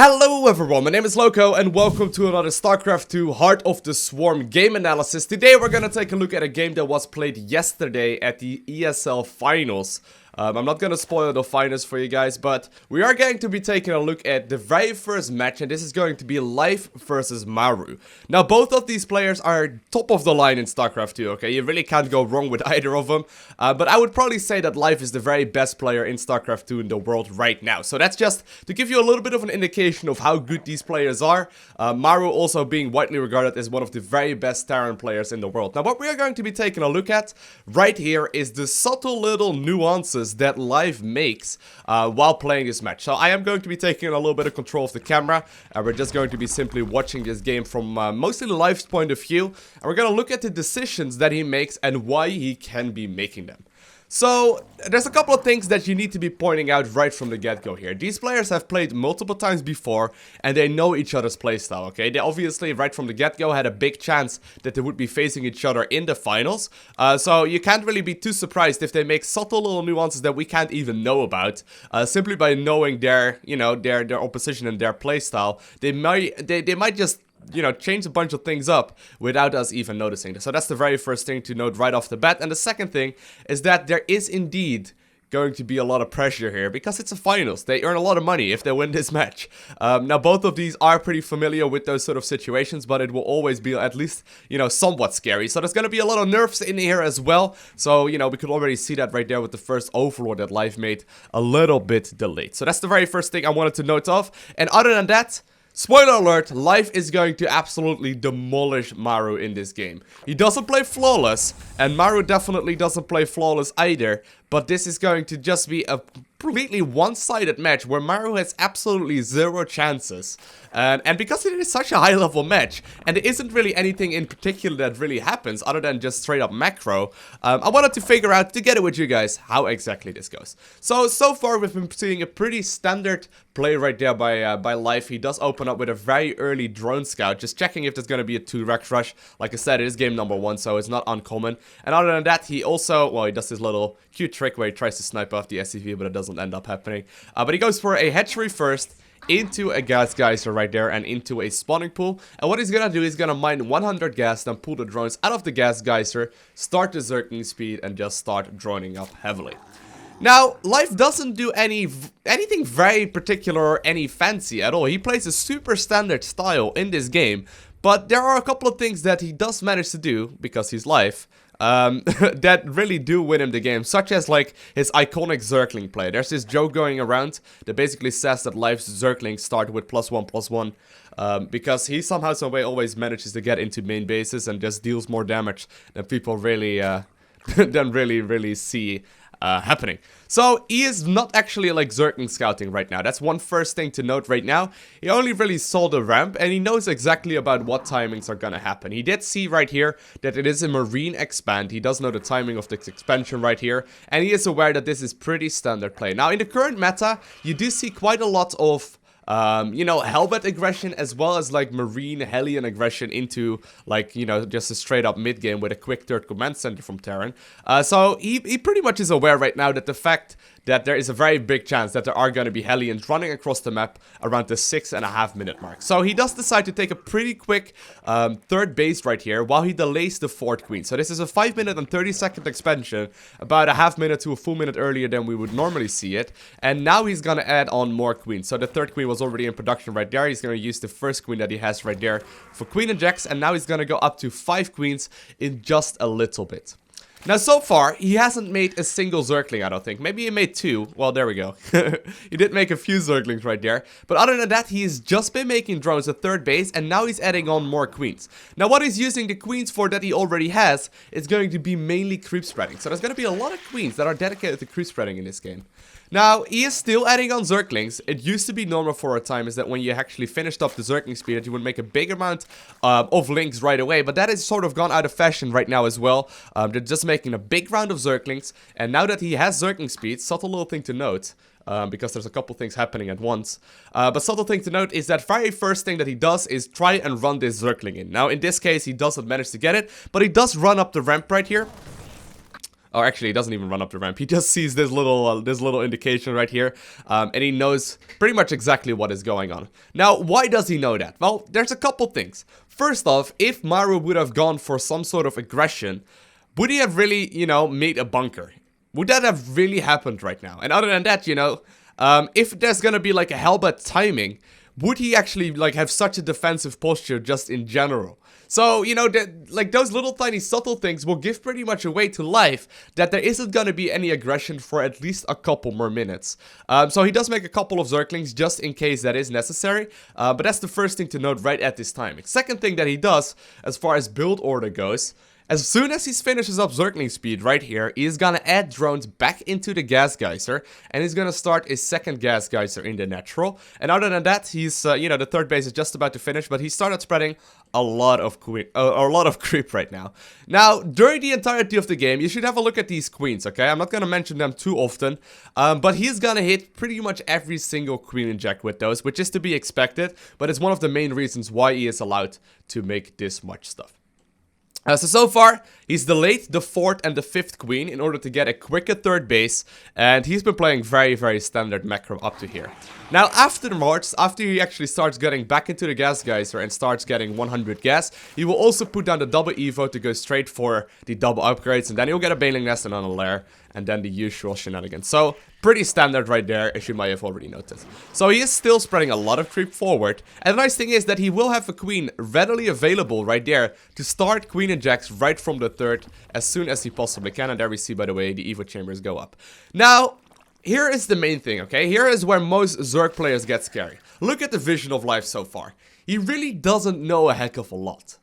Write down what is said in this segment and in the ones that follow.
Hello everyone, my name is Lowko and welcome to another StarCraft 2 Heart of the Swarm game analysis. Today we're gonna take a look at a game that was played yesterday at the ESL Finals. I'm not gonna spoil the finals for you guys, but we are going to be taking a look at the very first match, and this is going to be Life versus Maru. Now, both of these players are top of the line in StarCraft 2, okay? You really can't go wrong with either of them, but I would probably say that Life is the very best player in StarCraft 2 in the world right now. So that's just to give you a little bit of an indication of how good these players are. Maru also being widely regarded as one of the very best Terran players in the world. Now, what we are going to be taking a look at right here is the subtle little nuances that Life makes while playing this match. So I am going to be taking a little bit of control of the camera, and we're just going to be simply watching this game from mostly Life's point of view, and we're going to look at the decisions that he makes and why he can be making them. So, there's a couple of things that you need to be pointing out right from the get-go here. These players have played multiple times before, and they know each other's playstyle, okay? They obviously, right from the get-go, had a big chance that they would be facing each other in the finals. So, you can't really be too surprised if they make subtle little nuances that we can't even know about. Simply by knowing their, their opposition and their playstyle, they might just change a bunch of things up without us even noticing. So that's the very first thing to note right off the bat. And the second thing is that there is indeed going to be a lot of pressure here because it's a finals. They earn a lot of money if they win this match. Now, both of these are pretty familiar with those sort of situations, but it will always be at least, somewhat scary. So there's going to be a lot of nerfs in here as well. So, we could already see that right there with the first Overlord that Life made a little bit delayed. So that's the very first thing I wanted to note off. And other than that, spoiler alert, Life is going to absolutely demolish Maru in this game. He doesn't play flawless, and Maru definitely doesn't play flawless either, but this is going to just be a completely one-sided match where Maru has absolutely zero chances. And because it is such a high-level match, and there isn't really anything in particular that really happens other than just straight-up macro, I wanted to figure out together with you guys how exactly this goes. So far we've been seeing a pretty standard play right there by Life. He does open up with a very early drone scout, just checking if there's going to be a 2-Rex rush. Like I said, it is game number 1, so it's not uncommon. And other than that, he also, well, he does this little cute trick where he tries to snipe off the SCV, but it doesn't end up happening. But he goes for a hatchery first, into a gas geyser right there and into a spawning pool. And what he's gonna do is gonna mine 100 gas, then pull the drones out of the gas geyser, start the Zergling speed, and just start droning up heavily. Now, Life doesn't do anything very particular or any fancy at all. He plays a super standard style in this game, but there are a couple of things that he does manage to do, because he's Life, that really do win him the game, such as like his iconic Zergling play. There's this joke going around that basically says that Life's Zerglings start with +1/+1, because he somehow, some way always manages to get into main bases and just deals more damage than people really, really see happening. So he is not actually like Zergling scouting right now. That's one first thing to note right now. He only really saw the ramp, and he knows exactly about what timings are gonna happen. He did see right here that it is a marine expand. He does know the timing of this expansion right here, and he is aware that this is pretty standard play. Now, in the current meta, you do see quite a lot of Hellbat aggression, as well as like Marine Hellion aggression into like, just a straight up mid game with a quick third command center from Terran. So he pretty much is aware right now that the fact that there is a very big chance that there are going to be Hellions running across the map around the 6.5 minute mark. So he does decide to take a pretty quick third base right here while he delays the 4th queen. So this is a 5 minute and 30-second expansion, about a half minute to a full minute earlier than we would normally see it. And now he's going to add on more queens. So the 3rd queen was already in production right there. He's going to use the 1st queen that he has right there for queen injects, and now he's going to go up to 5 queens in just a little bit. Now, so far, he hasn't made a single Zergling, I don't think. Maybe he made 2. Well, there we go. He did make a few Zerglings right there. But other than that, he's just been making drones at 3rd base, and now he's adding on more queens. Now, what he's using the queens for that he already has is going to be mainly creep spreading. So there's going to be a lot of queens that are dedicated to creep spreading in this game. Now, he is still adding on Zerglings. It used to be normal for a time is that when you actually finished up the Zergling speed, that you would make a big amount of links right away. But that is sort of gone out of fashion right now as well. They're just making a big round of Zerglings. And now that he has Zergling speed, subtle little thing to note, because there's a couple things happening at once. But subtle thing to note is that very first thing that he does is try and run this Zergling in. Now, in this case, he doesn't manage to get it, but he does run up the ramp right here. Or actually, he doesn't even run up the ramp. He just sees this little indication right here, and he knows pretty much exactly what is going on. Now, why does he know that? Well, there's a couple things. First off, if Maru would have gone for some sort of aggression, would he have really, you know, made a bunker? Would that have really happened right now? And other than that, you know, if there's gonna be like a hellbat timing, would he actually like have such a defensive posture just in general? So, you know, like those little tiny subtle things will give pretty much away to life that there isn't gonna be any aggression for at least a couple more minutes. So he does make a couple of Zerglings just in case that is necessary, but that's the first thing to note right at this time. Second thing that he does, as far as build order goes, as soon as he finishes up Zergling speed right here, he's gonna add drones back into the gas geyser, and he's gonna start his second gas geyser in the natural. And other than that, he's, you know, the third base is just about to finish, but he started spreading a lot of creep right now. Now, during the entirety of the game, you should have a look at these queens, okay? I'm not gonna mention them too often, but he's gonna hit pretty much every single queen inject with those, which is to be expected, but it's one of the main reasons why he is allowed to make this much stuff. So far, he's delayed the 4th and the 5th queen in order to get a quicker 3rd base, and he's been playing very standard macro up to here. Now, afterwards, after he actually starts getting back into the gas geyser and starts getting 100 gas, he will also put down the double evo to go straight for the double upgrades, and then he'll get a Baneling Nest and on a lair, and then the usual shenanigans. So, pretty standard right there, as you might have already noticed. So he is still spreading a lot of creep forward, and the nice thing is that he will have a queen readily available right there to start queen injects right from the 3rd as soon as he possibly can, and there we see, by the way, the evo chambers go up. Now, here is the main thing, okay? Here is where most Zerg players get scary. Look at the vision of life so far. He really doesn't know a heck of a lot.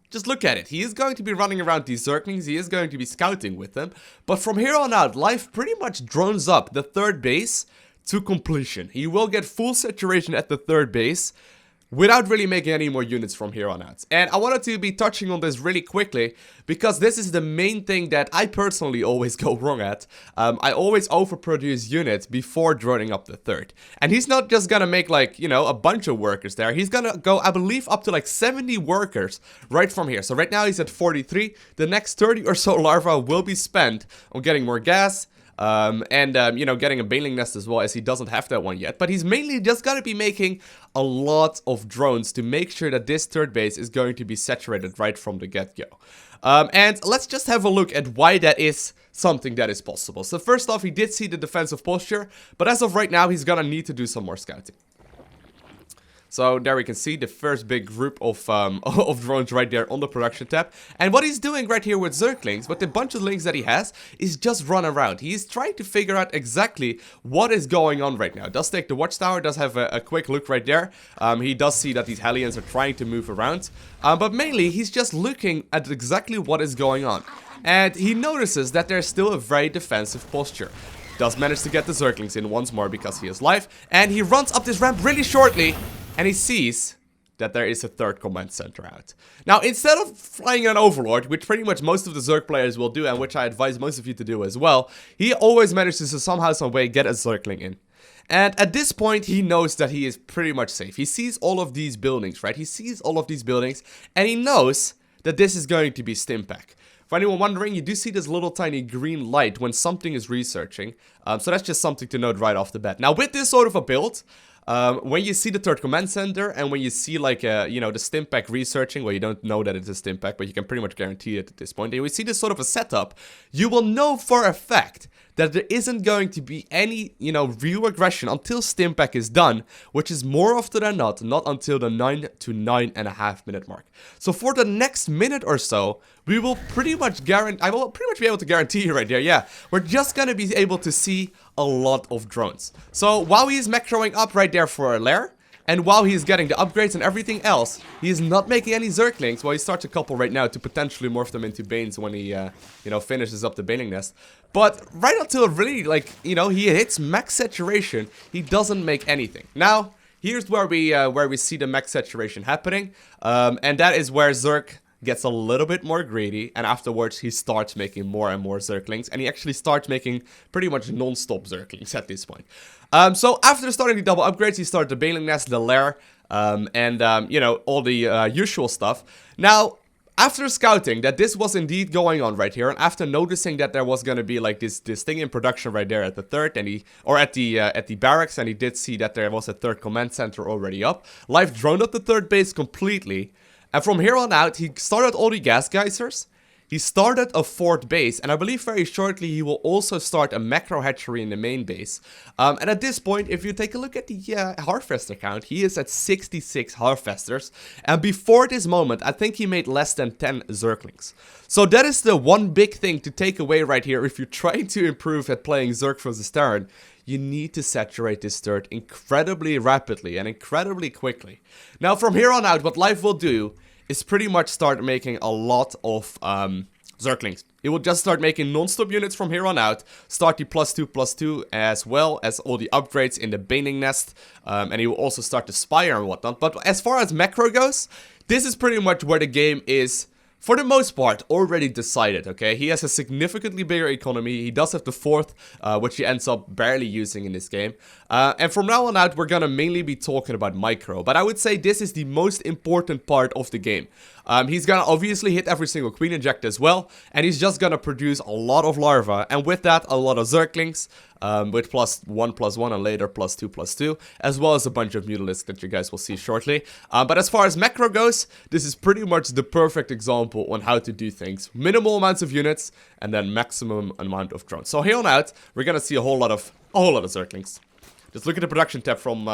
Just look at it. He is going to be running around these Zerglings, he is going to be scouting with them, but from here on out, life pretty much drones up the 3rd base to completion. He will get full saturation at the 3rd base without really making any more units from here on out. And I wanted to be touching on this really quickly, because this is the main thing that I personally always go wrong at. I always overproduce units before droning up the 3rd. And he's not just gonna make, like, you know, a bunch of workers there. He's gonna go, I believe, up to like 70 workers right from here. So right now he's at 43. The next 30 or so larvae will be spent on getting more gas, you know, getting a Baneling Nest as well, as he doesn't have that one yet. But he's mainly just gonna be making a lot of drones to make sure that this 3rd base is going to be saturated right from the get-go. And let's just have a look at why that is something that is possible. So first off, he did see the defensive posture, but as of right now, he's gonna need to do some more scouting. So there we can see the first big group of drones right there on the production tab. And what he's doing right here with Zerglings, with the bunch of links that he has, is just run around. He's trying to figure out exactly what is going on right now. Does take the watchtower, does have a quick look right there. He does see that these Hellions are trying to move around. But mainly, he's just looking at exactly what is going on. And he notices that there's still a very defensive posture. Does manage to get the Zerglings in once more because he has life. And he runs up this ramp really shortly. And he sees that there is a 3rd command center out. Now, instead of flying an Overlord, which pretty much most of the Zerg players will do, and which I advise most of you to do as well, he always manages to somehow, some way get a Zergling in. And at this point, he knows that he is pretty much safe. He sees all of these buildings, right? He sees all of these buildings, and he knows that this is going to be Stimpack. For anyone wondering, you do see this little tiny green light when something is researching. So that's just something to note right off the bat. Now, with this sort of a build, when you see the 3rd command center, and when you see, like, you know, the Stimpack researching, well, you don't know that it's a Stimpack, but you can pretty much guarantee it at this point, and we see this sort of a setup, you will know for a fact that there isn't going to be any, you know, real aggression until Stimpack is done, which is more often than not until the 9 to 9.5 minute mark. So for the next minute or so, we will pretty much I will pretty much be able to guarantee you right there, yeah, we're just gonna be able to see a lot of drones. So while he's macroing up right there for a lair, and while he's getting the upgrades and everything else, he is not making any Zerglings. Well, he starts a couple right now to potentially morph them into Banes when he, you know, finishes up the Baneling Nest. But right until really, like, you know, he hits max saturation, he doesn't make anything. Now, here's where we see the max saturation happening, and that is where Zerg gets a little bit more greedy, and afterwards he starts making more and more Zerglings, and he actually starts making pretty much non-stop Zerglings at this point. So after starting the double upgrades, he started the Baneling Nest, the lair, and you know, all the usual stuff. Now, after scouting that this was indeed going on right here, and after noticing that there was gonna be like this thing in production right there at the third, and at the barracks, and he did see that there was a third command center already up, Life droned up the third base completely, and from here on out, he started all the gas geysers. He started a fourth base, and I believe very shortly he will also start a macro hatchery in the main base. And at this point, if you take a look at the harvester count, he is at 66 harvesters. And before this moment, I think he made less than 10 Zerglings. So that is the one big thing to take away right here if you're trying to improve at playing Zerg versus Terran. You need to saturate this dirt incredibly rapidly and incredibly quickly. Now, from here on out, what Life will do is pretty much start making a lot of Zerglings. He will just start making non-stop units from here on out, start the +2/+2 as well as all the upgrades in the Baning Nest, and he will also start the Spire and whatnot. But as far as macro goes, this is pretty much where the game is, for the most part, already decided, okay? He has a significantly bigger economy. He does have the fourth, which he ends up barely using in this game. And from now on out, we're gonna mainly be talking about micro. But I would say this is the most important part of the game. He's gonna obviously hit every single Queen Inject as well. And he's just gonna produce a lot of larvae. And with that, a lot of Zerglings. With +1/+1 and later +2/+2, as well as a bunch of Mutalisks that you guys will see shortly. But as far as macro goes, this is pretty much the perfect example on how to do things. Minimal amounts of units, and then maximum amount of drones. So here on out, we're gonna see a whole lot of Zerglings. Just look at the production tab from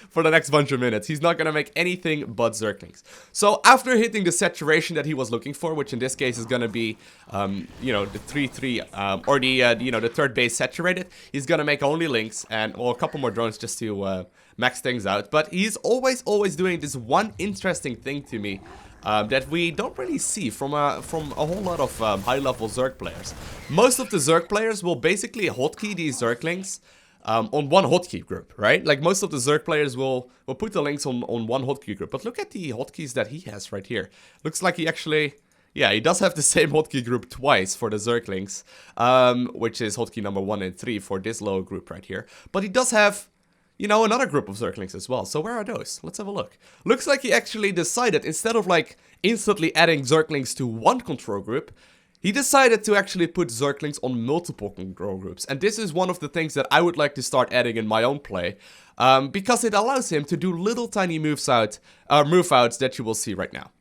for the next bunch of minutes. He's not gonna make anything but Zerglings. So after hitting the saturation that he was looking for, which in this case is gonna be, you know, the 3-3 or the you know, the third base saturated, he's gonna make only links and a couple more drones just to max things out. But he's always doing this one interesting thing to me. That we don't really see from a whole lot of high-level Zerg players. Most of the Zerg players will basically hotkey these Zerglings on one hotkey group, right? Like most of the Zerg players will put the links on one hotkey group. But look at the hotkeys that he has right here. Looks like he actually, yeah, he does have the same hotkey group twice for the Zerglings, which is hotkey number 1 and 3 for this low group right here. But he does have, you know, another group of Zerglings as well. So where are those? Let's have a look. Looks like he actually decided, instead of like instantly adding Zerglings to one control group, he decided to actually put Zerglings on multiple control groups. And this is one of the things that I would like to start adding in my own play. Because it allows him to do little tiny move outs that you will see right now.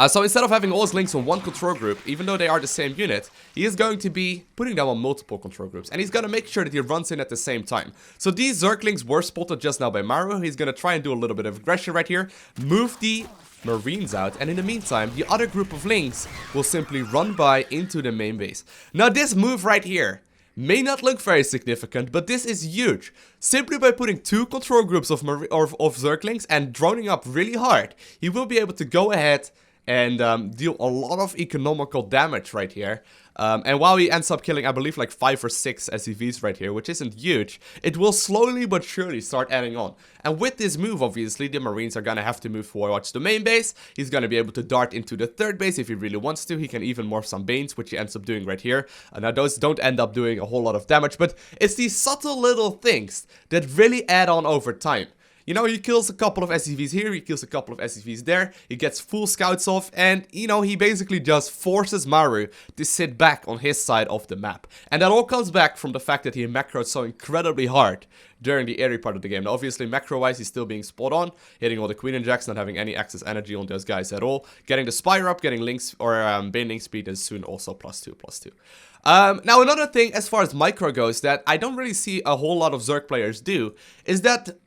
So instead of having all his links on one control group, even though they are the same unit, he is going to be putting them on multiple control groups. And he's going to make sure that he runs in at the same time. So these Zerglings were spotted just now by Maru. He's going to try and do a little bit of aggression right here. Move the Marines out, and in the meantime, the other group of links will simply run by into the main base. Now this move right here may not look very significant, but this is huge. Simply by putting two control groups of Zerglings and droning up really hard, he will be able to go ahead and deal a lot of economical damage right here. And while he ends up killing, I believe, like 5 or 6 SCVs right here, which isn't huge, it will slowly but surely start adding on. And with this move, obviously, the Marines are gonna have to move towards the main base. He's gonna be able to dart into the third base if he really wants to. He can even morph some Banes, which he ends up doing right here. Now, those don't end up doing a whole lot of damage, but it's these subtle little things that really add on over time. You know, he kills a couple of SCVs here, he kills a couple of SCVs there, he gets full scouts off, and, you know, he basically just forces Maru to sit back on his side of the map. And that all comes back from the fact that he macroed so incredibly hard during the airy part of the game. Now, obviously, macro-wise, he's still being spot on, hitting all the Queen Injects, not having any excess energy on those guys at all, getting the Spire up, getting links, or Bane link speed, and soon also +2/+2. Now, another thing, as far as micro goes, that I don't really see a whole lot of Zerg players do, is that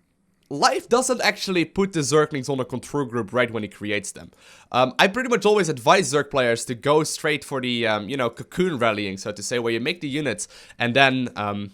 Life doesn't actually put the Zerglings on a control group right when he creates them. I pretty much always advise Zerg players to go straight for the, you know, cocoon rallying, so to say, where you make the units and then,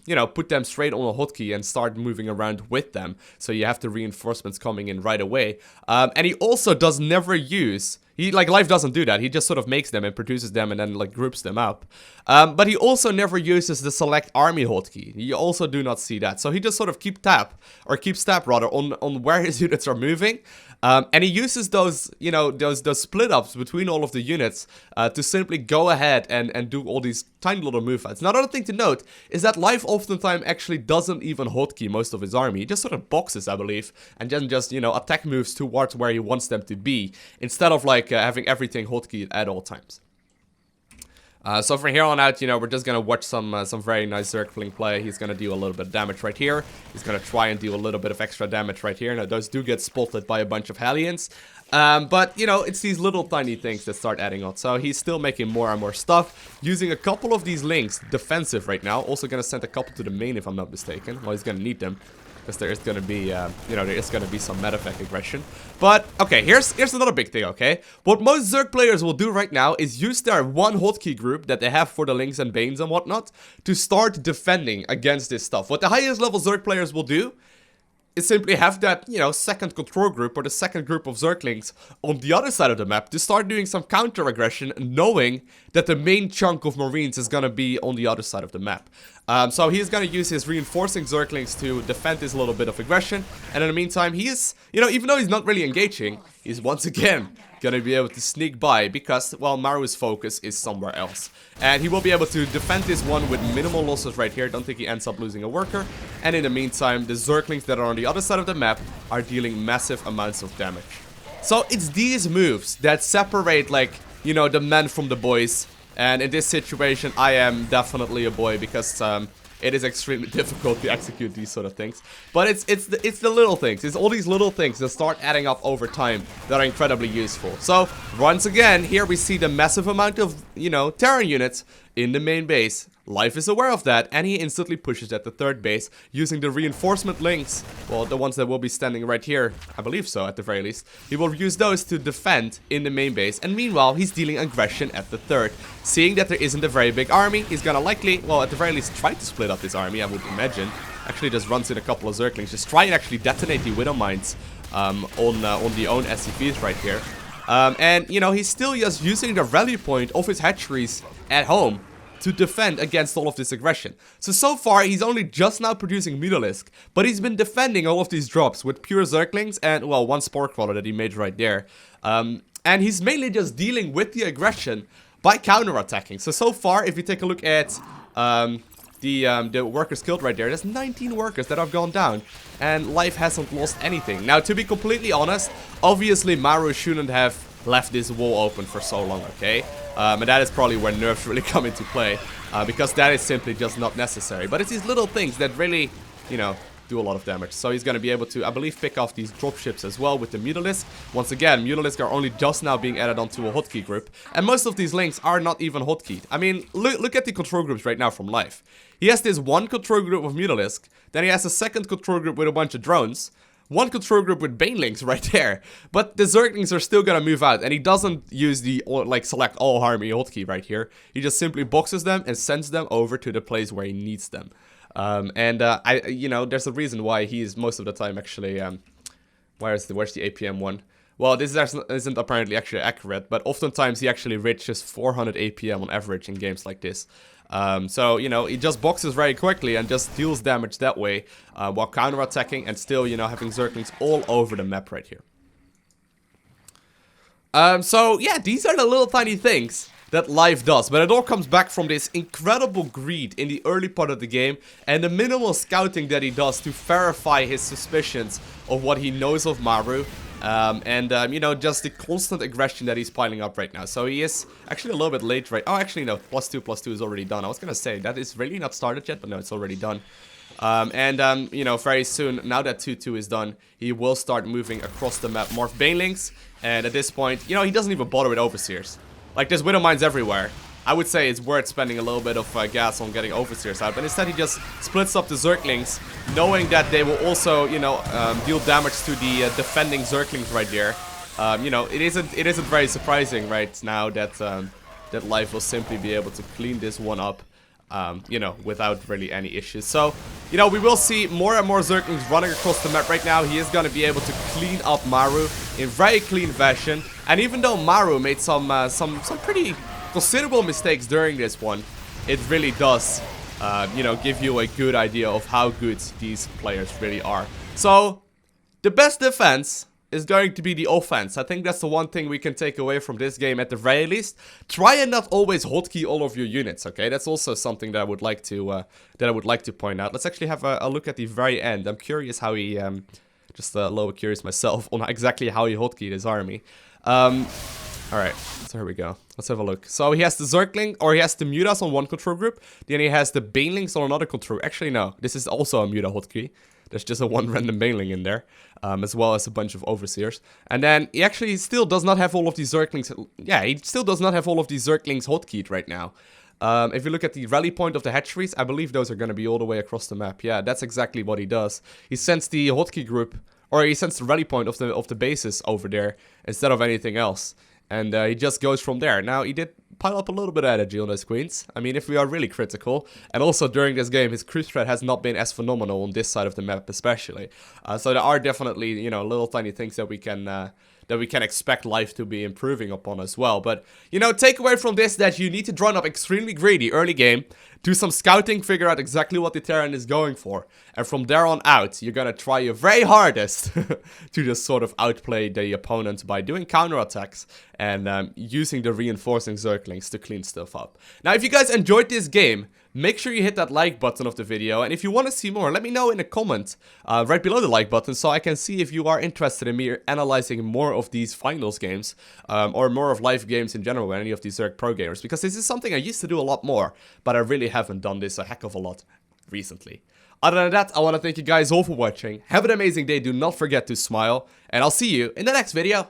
you know, put them straight on a hotkey and start moving around with them. So you have the reinforcements coming in right away. And he also does never use... Life doesn't do that. He just sort of makes them and produces them and then, like, groups them up. But he also never uses the select army hotkey. You also do not see that. So he just sort of keeps tab on where his units are moving. And he uses those, you know, those split ups between all of the units to simply go ahead and do all these tiny little move outs. Now, another thing to note is that Life oftentimes actually doesn't even hotkey most of his army. He just sort of boxes, I believe, and then just, you know, attack moves towards where he wants them to be, instead of, like, like having everything hotkeyed at all times. So from here on out, you know, we're just gonna watch some very nice Zergling play. He's gonna do a little bit of damage right here. He's gonna try and do a little bit of extra damage right here. Now, those do get spotted by a bunch of Hellions. But, you know, it's these little tiny things that start adding on. So he's still making more and more stuff, using a couple of these links defensive right now. Also gonna send a couple to the main, if I'm not mistaken. Well, he's gonna need them, because there is going to be, you know, there is going to be some medevac aggression. But, okay, here's another big thing, okay? What most Zerg players will do right now is use their one hotkey group that they have for the Links and Banes and whatnot to start defending against this stuff. What the highest level Zerg players will do is simply have that, you know, second control group or the second group of Zerglings on the other side of the map to start doing some counter aggression, knowing that the main chunk of Marines is gonna be on the other side of the map. So he's gonna use his reinforcing Zerglings to defend this little bit of aggression, and in the meantime, he is, you know, even though he's not really engaging, he's once again gonna be able to sneak by because, well, Maru's focus is somewhere else. And he will be able to defend this one with minimal losses right here. Don't think he ends up losing a worker. And in the meantime, the Zerglings that are on the other side of the map are dealing massive amounts of damage. So it's these moves that separate, like, you know, the men from the boys. And in this situation, I am definitely a boy because it is extremely difficult to execute these sort of things. But it's the little things. It's all these little things that start adding up over time that are incredibly useful. So once again, here we see the massive amount of, you know, Terran units in the main base. Life is aware of that, and he instantly pushes at the third base using the reinforcement links. Well, the ones that will be standing right here, I believe so, at the very least. He will use those to defend in the main base, and meanwhile, he's dealing aggression at the third. Seeing that there isn't a very big army, he's gonna likely, well, at the very least, try to split up his army, I would imagine. Actually, just runs in a couple of Zerglings. Just try and actually detonate the Widow Mines on the own SCVs right here. And, you know, he's still just using the rally point of his hatcheries at home to defend against all of this aggression. So far, he's only just now producing Mutalisk, but he's been defending all of these drops with pure Zerglings and, well, one Spore Crawler that he made right there. And he's mainly just dealing with the aggression by counter-attacking. So far, if you take a look at the workers killed right there, there's 19 workers that have gone down, and life hasn't lost anything. Now, to be completely honest, obviously Maru shouldn't have left this wall open for so long, okay? And that is probably where nerfs really come into play, because that is simply just not necessary. But it's these little things that really, you know, do a lot of damage. So he's going to be able to, I believe, pick off these dropships as well with the Mutalisk. Once again, Mutalisk are only just now being added onto a hotkey group, and most of these links are not even hotkeyed. I mean, look at the control groups right now from life. He has this one control group of Mutalisk, then he has a second control group with a bunch of drones, one control group with Banelings right there, but the Zerglings are still gonna move out, and he doesn't use the, like, select all army hotkey right here. He just simply boxes them and sends them over to the place where he needs them. You know, there's a reason why he is most of the time actually, where's the APM one? Well, this isn't apparently actually accurate, but oftentimes he actually reaches 400 APM on average in games like this. So, you know, he just boxes very quickly and just deals damage that way, while counter-attacking and still, you know, having Zerglings all over the map right here. So, yeah, these are the little tiny things that life does, but it all comes back from this incredible greed in the early part of the game and the minimal scouting that he does to verify his suspicions of what he knows of Maru. You know, just the constant aggression that he's piling up right now. So he is actually a little bit late, right? Oh, actually, no, +2/+2 is already done. I was gonna say, that is really not started yet, but no, it's already done. You know, very soon, now that 2/2 is done, he will start moving across the map, morph Banelings, and at this point, you know, he doesn't even bother with Overseers. Like, there's Widow Mines everywhere. I would say it's worth spending a little bit of gas on getting Overseers out, but instead he just splits up the Zerglings, knowing that they will also, you know, deal damage to the defending Zerglings right there. You know, it isn't very surprising right now that that life will simply be able to clean this one up, you know, without really any issues. So, you know, we will see more and more Zerglings running across the map right now. He is going to be able to clean up Maru in very clean fashion, and even though Maru made some pretty considerable mistakes during this one, it really does, you know, give you a good idea of how good these players really are. So, the best defense is going to be the offense. I think that's the one thing we can take away from this game at the very least. Try and not always hotkey all of your units, okay? That's also something that I would like to point out. Let's actually have a look at the very end. I'm curious how he, just a little curious myself on exactly how he hotkeyed his army. Alright, so here we go. Let's have a look. So he has the Zergling, or he has the Mutas on one control group. Then he has the Banelings on another control. Actually, no. This is also a Muta hotkey. There's just a one random Baneling in there. As well as a bunch of Overseers. And then he actually still does not have all of these Zerglings. Yeah, he still does not have all of these Zerglings hotkeyed right now. If you look at the rally point of the hatcheries, I believe those are going to be all the way across the map. Yeah, that's exactly what he does. He sends the hotkey group, or he sends the rally point of the bases over there instead of anything else. And he just goes from there. Now, he did pile up a little bit of energy on those queens. I mean, if we are really critical. And also, during this game, his creep threat has not been as phenomenal on this side of the map, especially. So there are definitely, you know, little tiny things that we can expect life to be improving upon as well. But, you know, take away from this that you need to drone up extremely greedy early game, do some scouting, figure out exactly what the Terran is going for. And from there on out, you're gonna try your very hardest to just sort of outplay the opponent by doing counterattacks and using the reinforcing Zerglings to clean stuff up. Now, if you guys enjoyed this game, make sure you hit that like button of the video, and if you want to see more, let me know in a comment right below the like button so I can see if you are interested in me analyzing more of these finals games or more of live games in general with any of these Zerg pro gamers, because this is something I used to do a lot more, but I really haven't done this a heck of a lot recently. Other than that, I want to thank you guys all for watching. Have an amazing day, do not forget to smile, and I'll see you in the next video.